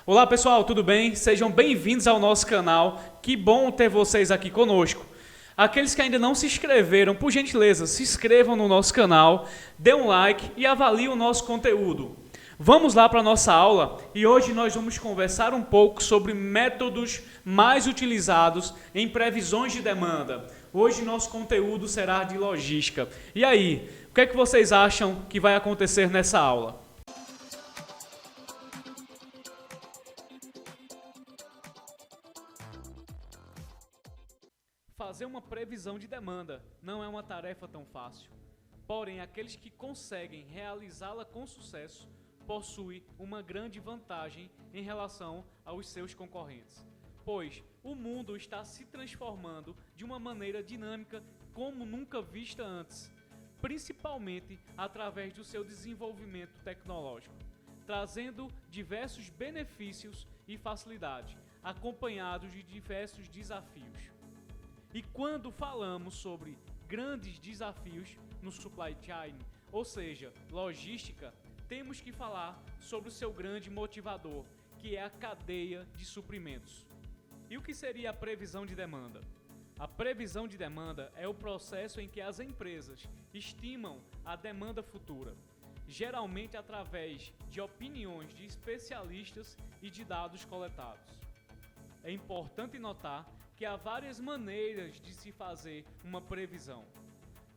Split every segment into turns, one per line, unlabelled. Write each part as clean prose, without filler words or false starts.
Olá pessoal, tudo bem? Sejam bem-vindos ao nosso canal. Que bom ter vocês aqui conosco. Aqueles que ainda não se inscreveram, por gentileza, se inscrevam no nosso canal, dê um like e avaliem o nosso conteúdo. Vamos lá para a nossa aula e hoje nós vamos conversar um pouco sobre métodos mais utilizados em previsões de demanda. Hoje nosso conteúdo será de logística. E aí, o que é que vocês acham que vai acontecer nessa aula? Fazer uma previsão de demanda não é uma tarefa tão fácil. Porém, aqueles que conseguem realizá-la com sucesso possuem uma grande vantagem em relação aos seus concorrentes, pois o mundo está se transformando de uma maneira dinâmica como nunca vista antes, principalmente através do seu desenvolvimento tecnológico, trazendo diversos benefícios e facilidades, acompanhados de diversos desafios. E quando falamos sobre grandes desafios no supply chain, ou seja, logística, temos que falar sobre o seu grande motivador, que é a cadeia de suprimentos. E o que seria a previsão de demanda? A previsão de demanda é o processo em que as empresas estimam a demanda futura, geralmente através de opiniões de especialistas e de dados coletados. É importante notar que há várias maneiras de se fazer uma previsão.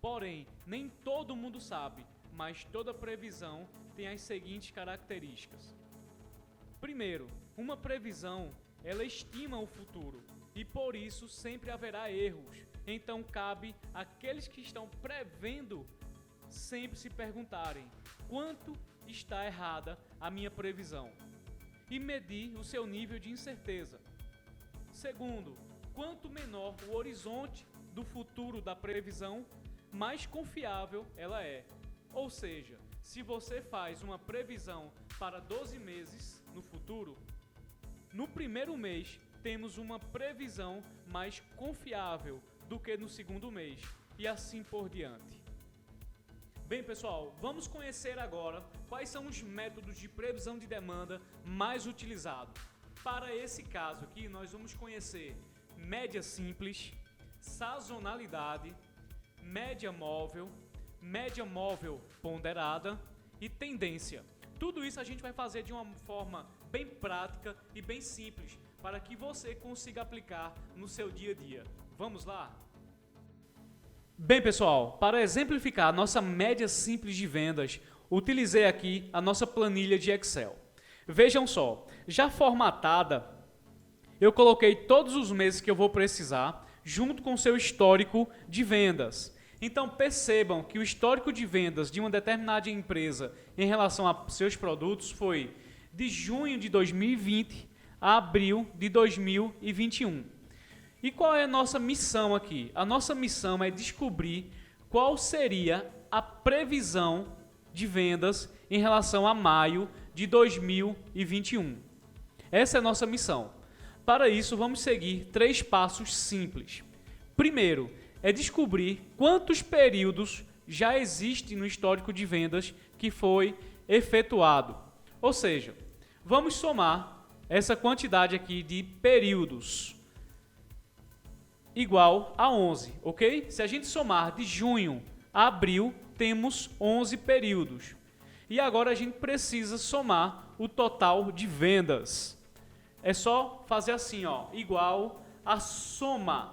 Porém, nem todo mundo sabe, mas toda previsão tem as seguintes características. Primeiro, uma previsão, ela estima o futuro e por isso sempre haverá erros. Então cabe àqueles que estão prevendo sempre se perguntarem: quanto está errada a minha previsão? E medir o seu nível de incerteza. Segundo, quanto menor o horizonte do futuro da previsão, mais confiável ela é. Ou seja, se você faz uma previsão para 12 meses no futuro, no primeiro mês temos uma previsão mais confiável do que no segundo mês, e assim por diante. Bem pessoal, vamos conhecer agora quais são os métodos de previsão de demanda mais utilizados. Para esse caso aqui, nós vamos conhecer média simples, sazonalidade, média móvel ponderada e tendência. Tudo isso a gente vai fazer de uma forma bem prática e bem simples, para que você consiga aplicar no seu dia a dia. Vamos lá? Bem pessoal, para exemplificar a nossa média simples de vendas, utilizei aqui a nossa planilha de Excel. Vejam só, já formatada, eu coloquei todos os meses que eu vou precisar, junto com o seu histórico de vendas. Então percebam que o histórico de vendas de uma determinada empresa em relação a seus produtos foi de junho de 2020 a abril de 2021. E qual é a nossa missão aqui? A nossa missão é descobrir qual seria a previsão de vendas em relação a maio de 2021. Essa é a nossa missão. Para isso, vamos seguir 3 passos simples. Primeiro, é descobrir quantos períodos já existem no histórico de vendas que foi efetuado. Ou seja, vamos somar essa quantidade aqui de períodos igual a 11, ok? Se a gente somar de junho a abril, temos 11 períodos. E agora a gente precisa somar o total de vendas. É só fazer assim, ó, igual a soma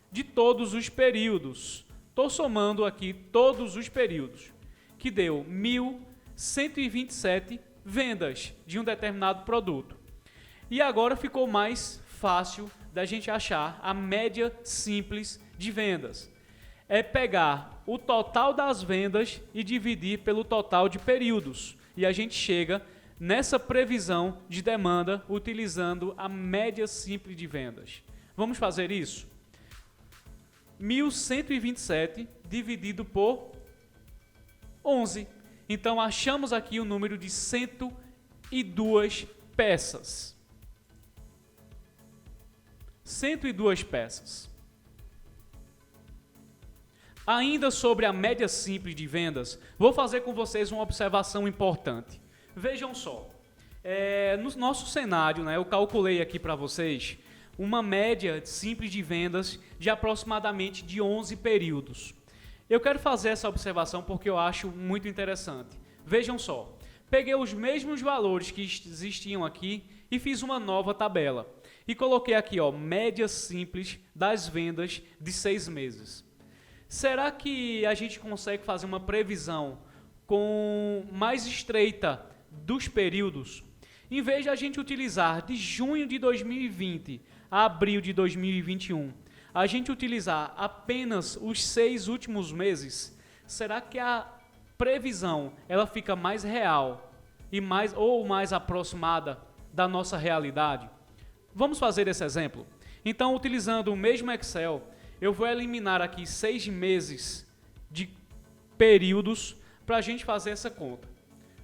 de todos os períodos. Estou somando aqui todos os períodos, que deu 1.127 vendas de um determinado produto. E agora ficou mais fácil da gente achar a média simples de vendas. É pegar o total das vendas e dividir pelo total de períodos. E a gente chega nessa previsão de demanda utilizando a média simples de vendas. Vamos fazer isso? 1.127 dividido por 11. Então achamos aqui o número de 102 peças. 102 peças. Ainda sobre a média simples de vendas, vou fazer com vocês uma observação importante. Vejam só, No nosso cenário, né, eu calculei aqui para vocês uma média simples de vendas de aproximadamente de 11 períodos. Eu quero fazer essa observação porque eu acho muito interessante. Vejam só, peguei os mesmos valores que existiam aqui e fiz uma nova tabela. E coloquei aqui, ó, média simples das vendas de 6 meses. Será que a gente consegue fazer uma previsão com mais estreita dos períodos? Em vez de a gente utilizar de junho de 2020 a abril de 2021, a gente utilizar apenas os 6 últimos meses, será que a previsão ela fica mais real e mais aproximada da nossa realidade? Vamos fazer esse exemplo? Então, utilizando o mesmo Excel, eu vou eliminar aqui 6 meses de períodos para a gente fazer essa conta.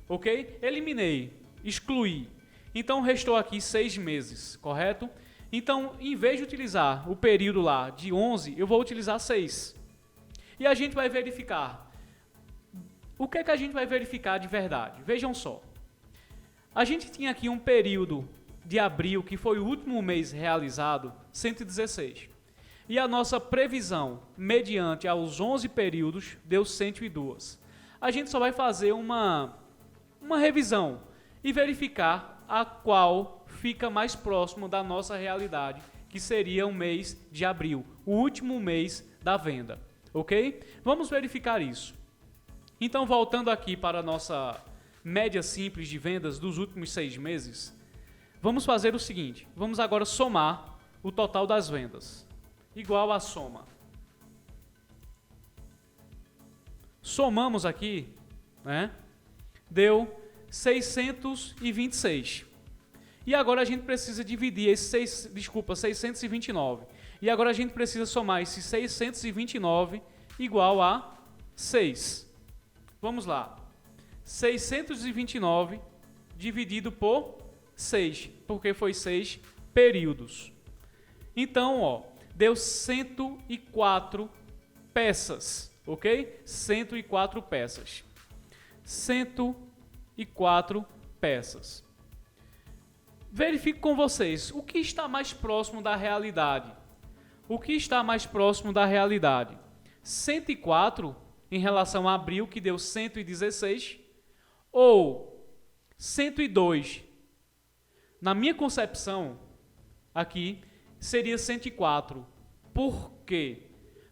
Ok? Eliminei, excluí. Então, restou aqui 6 meses, correto? Então, em vez de utilizar o período lá de 11, eu vou utilizar 6. E a gente vai verificar. O que é que a gente vai verificar de verdade? Vejam só. A gente tinha aqui um período de abril, que foi o último mês realizado, 116. E a nossa previsão, mediante aos 11 períodos, deu 102. A gente só vai fazer uma revisão e verificar a qual fica mais próximo da nossa realidade, que seria o mês de abril, o último mês da venda, ok? Vamos verificar isso. Então, voltando aqui para a nossa média simples de vendas dos últimos 6 meses, vamos fazer o seguinte, vamos agora somar o total das vendas, igual a soma. Somamos aqui, né? Deu 626. E agora a gente precisa dividir esse 629. E agora a gente precisa somar esse 629 igual a 6. Vamos lá. 629 dividido por 6, porque foi 6 períodos. Então, ó, deu 104 peças, ok? 104 peças. 104 peças. Verifico com vocês, o que está mais próximo da realidade? O que está mais próximo da realidade? 104 em relação a abril, que deu 116, ou 102? Na minha concepção, aqui, seria 104. Por quê?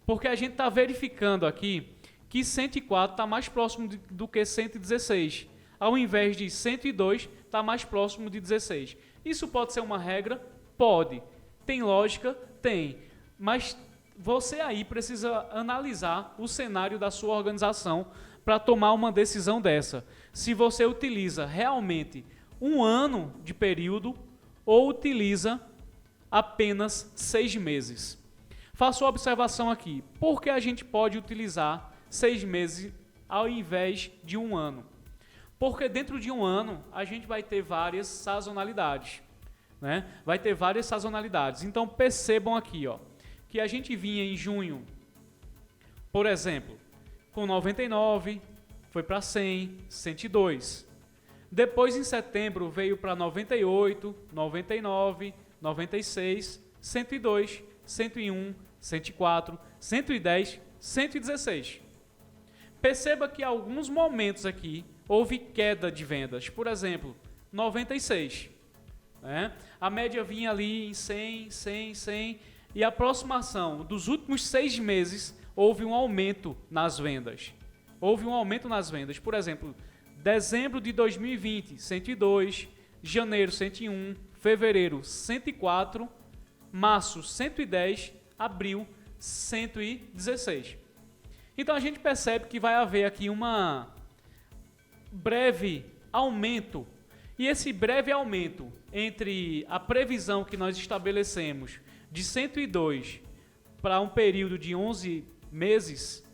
Porque a gente está verificando aqui que 104 está mais próximo do que 116. Ao invés de 102, está mais próximo de 16. Isso pode ser uma regra? Pode. Tem lógica? Tem. Mas você aí precisa analisar o cenário da sua organização para tomar uma decisão dessa. Se você utiliza realmente um ano de período ou utiliza apenas 6 meses. Faço uma observação aqui. Por que a gente pode utilizar 6 meses ao invés de um ano? Porque dentro de um ano a gente vai ter várias sazonalidades, né? Vai ter várias sazonalidades. Então percebam aqui, ó, que a gente vinha em junho, por exemplo, com 99, foi para 100, 102. Depois em setembro veio para 98, 99, 96, 102, 101, 104, 110, 116. Perceba que em alguns momentos aqui houve queda de vendas. Por exemplo, 96. Né? A média vinha ali em 100, 100, 100. E a aproximação dos últimos 6 meses houve um aumento nas vendas. Houve um aumento nas vendas. Por exemplo, dezembro de 2020, 102. Janeiro, 101. Fevereiro, 104. Março, 110. Abril, 116. Então a gente percebe que vai haver aqui uma breve aumento. E esse breve aumento entre a previsão que nós estabelecemos de 102 para um período de 11 meses,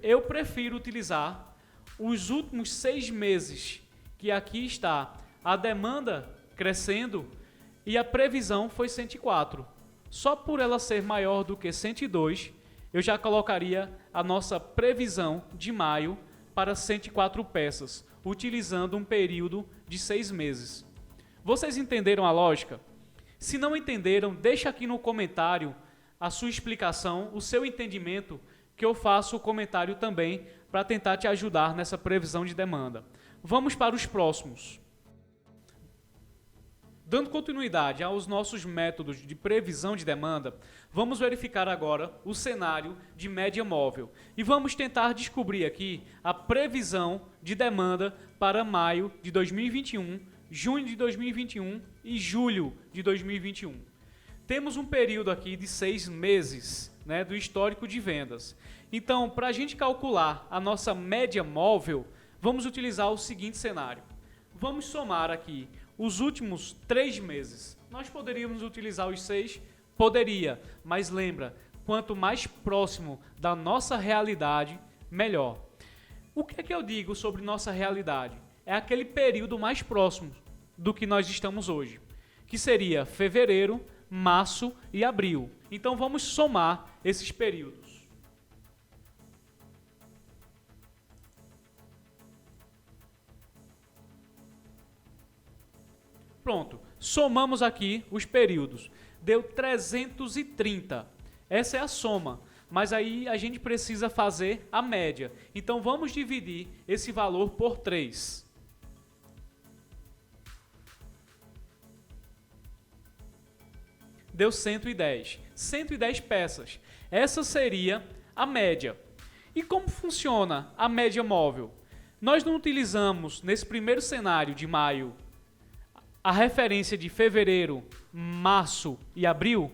eu prefiro utilizar os últimos 6 meses, que aqui está a demanda crescendo e a previsão foi 104. Só por ela ser maior do que 102, eu já colocaria a nossa previsão de maio para 104 peças, utilizando um período de 6 meses. Vocês entenderam a lógica? Se não entenderam, deixa aqui no comentário a sua explicação, o seu entendimento, que eu faço o comentário também para tentar te ajudar nessa previsão de demanda. Vamos para os próximos. Dando continuidade aos nossos métodos de previsão de demanda, vamos verificar agora o cenário de média móvel. E vamos tentar descobrir aqui a previsão de demanda para maio de 2021, junho de 2021 e julho de 2021. Temos um período aqui de 6 meses, né, do histórico de vendas. Então, para a gente calcular a nossa média móvel, vamos utilizar o seguinte cenário. Vamos somar aqui os últimos 3 meses. Nós poderíamos utilizar os 6? Poderia, mas lembra, quanto mais próximo da nossa realidade, melhor. O que é que eu digo sobre nossa realidade? É aquele período mais próximo do que nós estamos hoje, que seria fevereiro, março e abril. Então vamos somar esses períodos. Pronto, somamos aqui os períodos. Deu 330. Essa é a soma, mas aí a gente precisa fazer a média. Então vamos dividir esse valor por 3. Deu 110. 110 peças. Essa seria a média. E como funciona a média móvel? Nós não utilizamos, nesse primeiro cenário de maio, a referência de fevereiro, março e abril.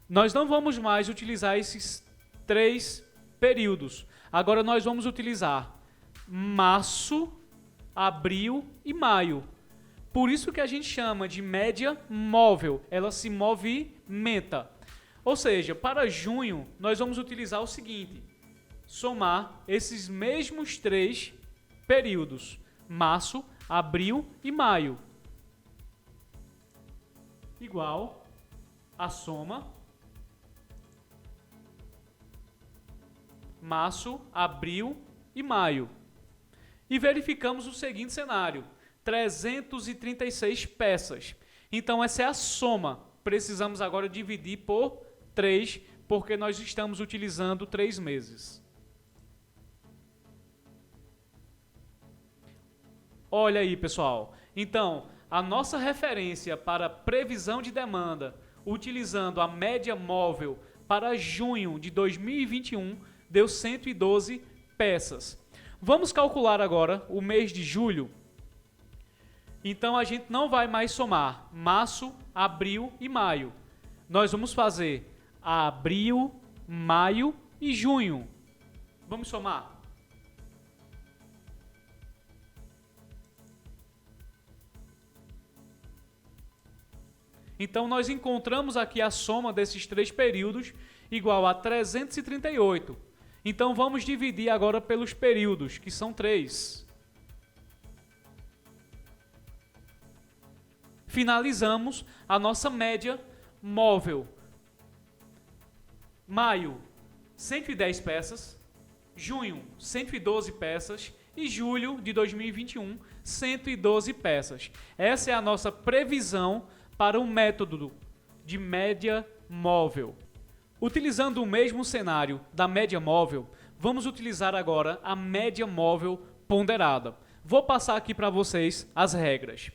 Nós não vamos mais utilizar esses 3 períodos. Agora nós vamos utilizar março, abril e maio. Por isso que a gente chama de média móvel. Ela se movimenta. Ou seja, para junho, nós vamos utilizar o seguinte. Somar esses mesmos 3 períodos. Março, abril e maio. Igual a soma março, abril e maio. E verificamos o seguinte cenário, 336 peças. Então essa é a soma, precisamos agora dividir por 3, porque nós estamos utilizando 3 meses. Olha aí, pessoal, então a nossa referência para previsão de demanda, utilizando a média móvel para junho de 2021, deu 112 peças. Vamos calcular agora o mês de julho. Então a gente não vai mais somar março, abril e maio. Nós vamos fazer abril, maio e junho. Vamos somar? Então, nós encontramos aqui a soma desses 3 períodos igual a 338. Então, vamos dividir agora pelos períodos, que são 3. Finalizamos a nossa média móvel. Maio, 110 peças. Junho, 112 peças. E julho de 2021, 112 peças. Essa é a nossa previsão para um método de média móvel. Utilizando o mesmo cenário da média móvel, vamos utilizar agora a média móvel ponderada. Vou passar aqui para vocês as regras.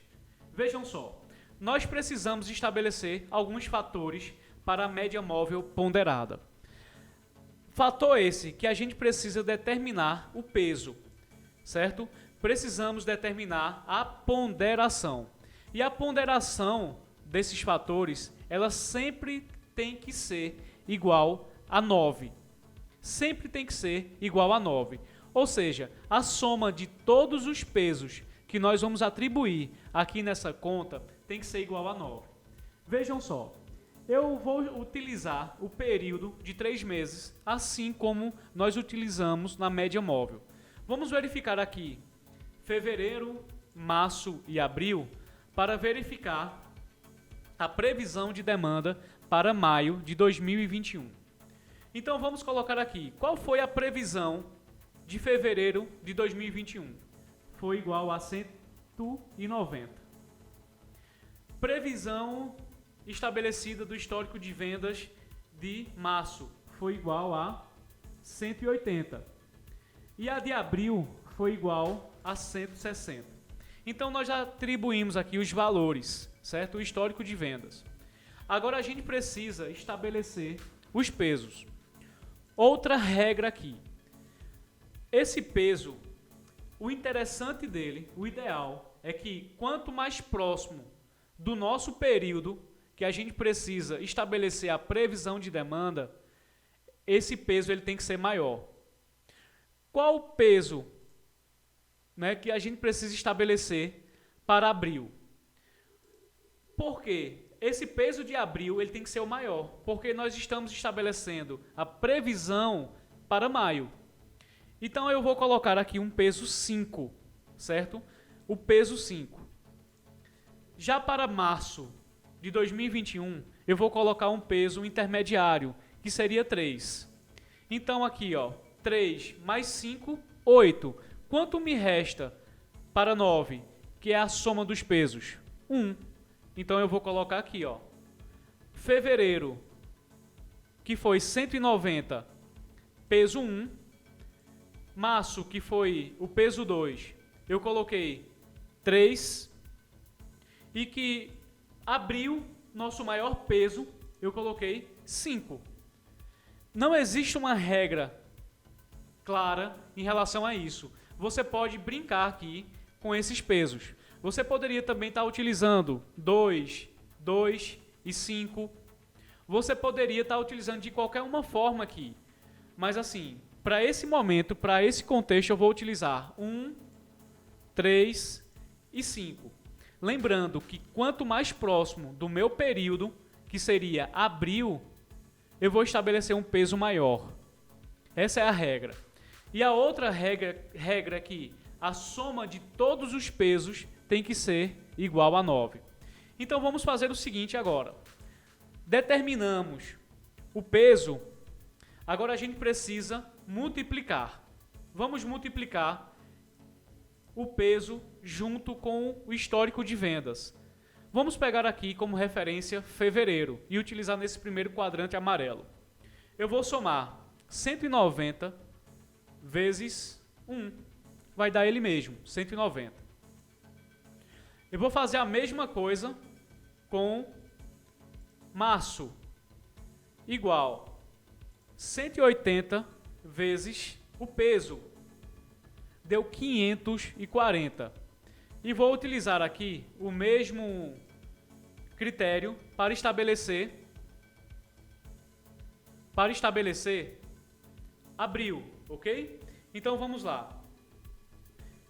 Vejam só, nós precisamos estabelecer alguns fatores para a média móvel ponderada. Fator esse que a gente precisa determinar o peso, certo? Precisamos determinar a ponderação. E a ponderação desses fatores, ela sempre tem que ser igual a 9. Sempre tem que ser igual a 9. Ou seja, a soma de todos os pesos que nós vamos atribuir aqui nessa conta tem que ser igual a 9. Vejam só, eu vou utilizar o período de 3 meses, assim como nós utilizamos na média móvel. Vamos verificar aqui fevereiro, março e abril para verificar a previsão de demanda para maio de 2021. Então vamos colocar aqui, qual foi a previsão de fevereiro de 2021? foi igual a 190. Previsão estabelecida do histórico de vendas de março foi igual a 180. E a de abril foi igual a 160. Então nós já atribuímos aqui os valores, certo? O histórico de vendas. Agora a gente precisa estabelecer os pesos. Outra regra aqui. Esse peso, o interessante dele, o ideal, é que quanto mais próximo do nosso período que a gente precisa estabelecer a previsão de demanda, esse peso ele tem que ser maior. Qual o peso, né, que a gente precisa estabelecer para abril? Por quê? Esse peso de abril ele tem que ser o maior, porque nós estamos estabelecendo a previsão para maio. Então eu vou colocar aqui um peso 5, certo? O peso 5. Já para março de 2021, eu vou colocar um peso intermediário, que seria 3. Então aqui, ó, 3 mais 5, 8. Quanto me resta para 9, que é a soma dos pesos? 1. Então eu vou colocar aqui, ó, fevereiro, que foi 190, peso 1. Março, que foi o peso 2, eu coloquei 3. E que abril, nosso maior peso, eu coloquei 5. Não existe uma regra clara em relação a isso. Você pode brincar aqui com esses pesos. Você poderia também estar utilizando 2, 2 e 5. Você poderia estar utilizando de qualquer uma forma aqui. Mas assim, para esse momento, para esse contexto, eu vou utilizar 1, 3 e 5. Lembrando que quanto mais próximo do meu período, que seria abril, eu vou estabelecer um peso maior. Essa é a regra. E a outra regra é que a soma de todos os pesos tem que ser igual a 9. Então vamos fazer o seguinte agora. Determinamos o peso, agora a gente precisa multiplicar. Vamos multiplicar o peso junto com o histórico de vendas. Vamos pegar aqui como referência fevereiro e utilizar nesse primeiro quadrante amarelo. Eu vou somar 190 vezes 1. Vai dar ele mesmo, 190. Eu vou fazer a mesma coisa com março. Igual 180 vezes o peso. Deu 540. E vou utilizar aqui o mesmo critério para estabelecer abril, ok? Então vamos lá.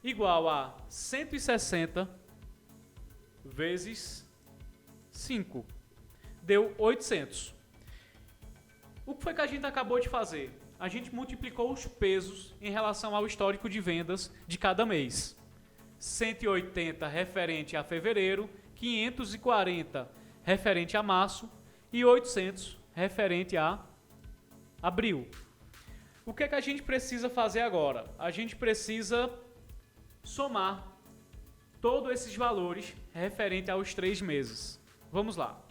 Igual a 160 vezes 5. Deu 800. O que foi que a gente acabou de fazer? A gente multiplicou os pesos em relação ao histórico de vendas de cada mês. 180 referente a fevereiro, 540 referente a março e 800 referente a abril. O que é que a gente precisa fazer agora? A gente precisa somar todos esses valores referente aos 3 meses. Vamos lá.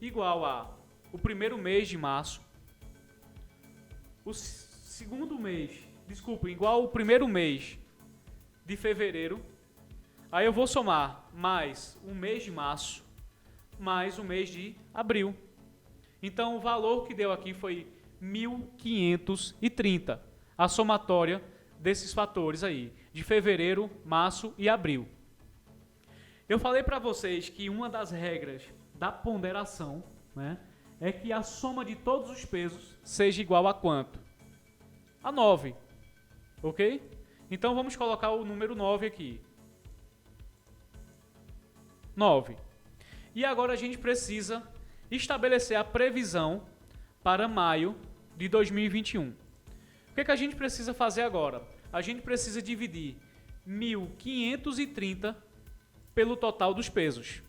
Igual a o primeiro mês de março, o segundo mês, igual ao primeiro mês de fevereiro. Aí eu vou somar mais um mês de março, mais o mês de abril. Então o valor que deu aqui foi 1.530, a somatória desses fatores aí, de fevereiro, março e abril. Eu falei para vocês que uma das regras da ponderação, né, é que a soma de todos os pesos seja igual a quanto? A 9, ok? Então vamos colocar o número 9 aqui. 9. E agora a gente precisa estabelecer a previsão para maio de 2021. O que é que a gente precisa fazer agora? A gente precisa dividir 1.530 pelo total dos pesos.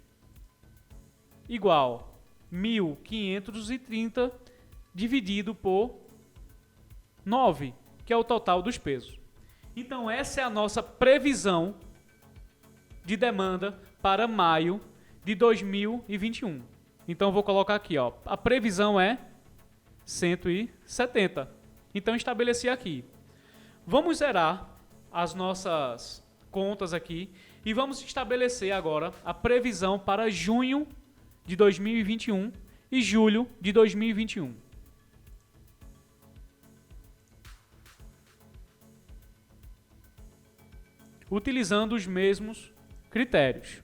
Igual 1.530 dividido por 9, que é o total dos pesos. Então essa é a nossa previsão de demanda para maio de 2021. Então, eu vou colocar aqui, ó, a previsão é 170. Então, estabeleci aqui. Vamos zerar as nossas contas aqui e vamos estabelecer agora a previsão para junho de 2021 e julho de 2021. Utilizando os mesmos critérios.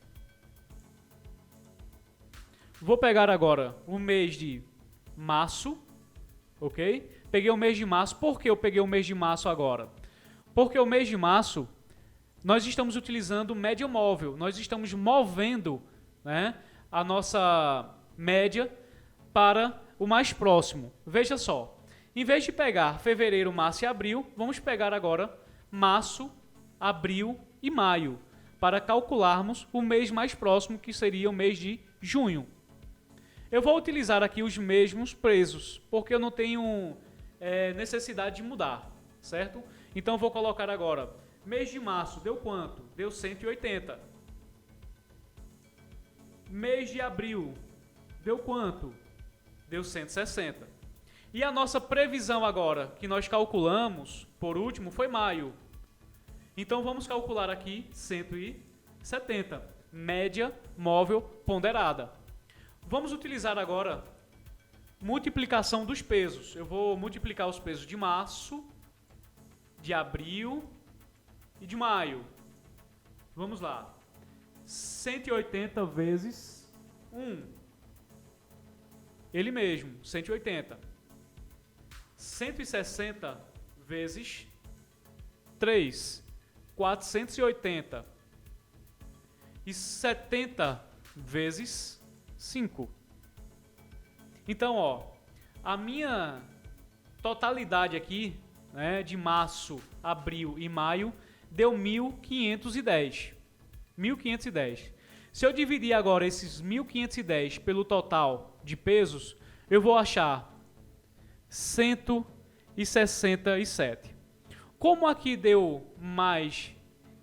Vou pegar agora o mês de março, ok? Peguei o mês de março. Por que eu peguei o mês de março agora? Porque o mês de março nós estamos utilizando média móvel, nós estamos movendo, né, a nossa média para o mais próximo. Veja só, em vez de pegar fevereiro, março e abril, vamos pegar agora março, abril e maio, para calcularmos o mês mais próximo, que seria o mês de junho. Eu vou utilizar aqui os mesmos preços, porque eu não tenho necessidade de mudar, certo? Então, eu vou colocar agora, mês de março deu quanto? Deu 180. Mês de abril deu quanto? Deu 160. E a nossa previsão agora, que nós calculamos, por último, foi maio. Então, vamos calcular aqui 170, média móvel ponderada. Vamos utilizar agora multiplicação dos pesos. Eu vou multiplicar os pesos de março, de abril e de maio. Vamos lá. 180 vezes 1. Ele mesmo, 180. 160 vezes 3. 480. E 70 vezes 5. Então, ó, a minha totalidade aqui, né, de março, abril e maio, deu 1.510. 1.510. Se eu dividir agora esses 1.510 pelo total de pesos, eu vou achar 167. Como aqui deu mais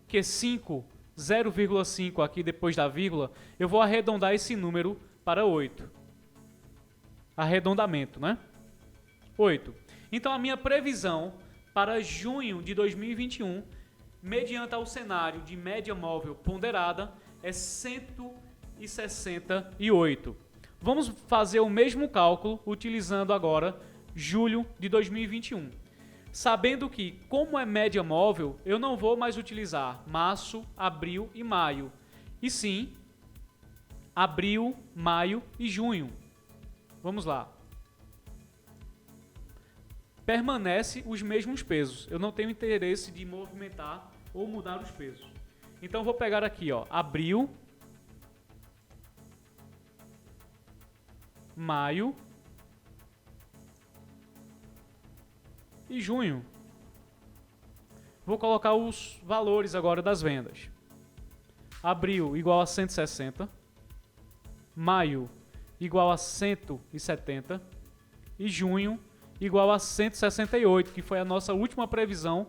que 5, 0,5 aqui depois da vírgula, eu vou arredondar esse número para 8. Arredondamento, né? 8. Então, a minha previsão para junho de 2021, mediante ao cenário de média móvel ponderada, é 168. Vamos fazer o mesmo cálculo utilizando agora julho de 2021. Sabendo que, como é média móvel, eu não vou mais utilizar março, abril e maio, e sim abril, maio e junho. Vamos lá. Permanece os mesmos pesos. Eu não tenho interesse de movimentar ou mudar os pesos. Então, vou pegar aqui, ó, abril, maio e junho. Vou colocar os valores agora das vendas. Abril igual a 160. Maio igual a 170. E junho igual a 168, que foi a nossa última previsão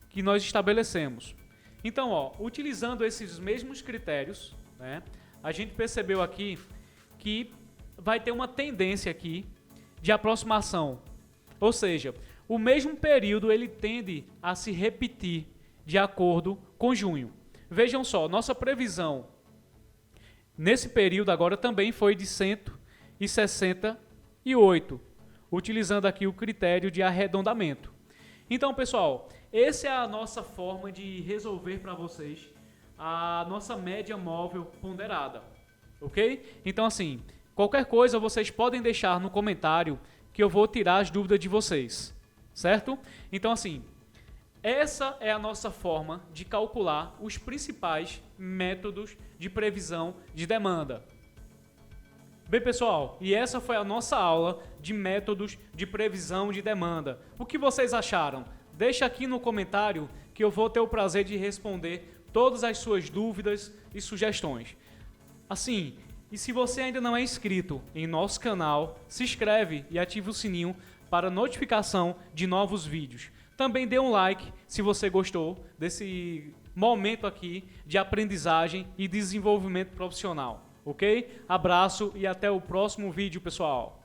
que nós estabelecemos. Então, ó, utilizando esses mesmos critérios, né, a gente percebeu aqui que vai ter uma tendência aqui de aproximação. Ou seja, o mesmo período ele tende a se repetir de acordo com junho. Vejam só, nossa previsão nesse período agora também foi de 168, utilizando aqui o critério de arredondamento. Então, pessoal, essa é a nossa forma de resolver para vocês a nossa média móvel ponderada, ok? Então, assim, qualquer coisa vocês podem deixar no comentário que eu vou tirar as dúvidas de vocês, certo? Então, assim, essa é a nossa forma de calcular os principais métodos de previsão de demanda. Bem, pessoal, e essa foi a nossa aula de métodos de previsão de demanda. O que vocês acharam? Deixa aqui no comentário que eu vou ter o prazer de responder todas as suas dúvidas e sugestões. Assim, e se você ainda não é inscrito em nosso canal, se inscreve e ative o sininho para notificação de novos vídeos. Também dê um like se você gostou desse momento aqui de aprendizagem e desenvolvimento profissional, ok? Abraço e até o próximo vídeo, pessoal!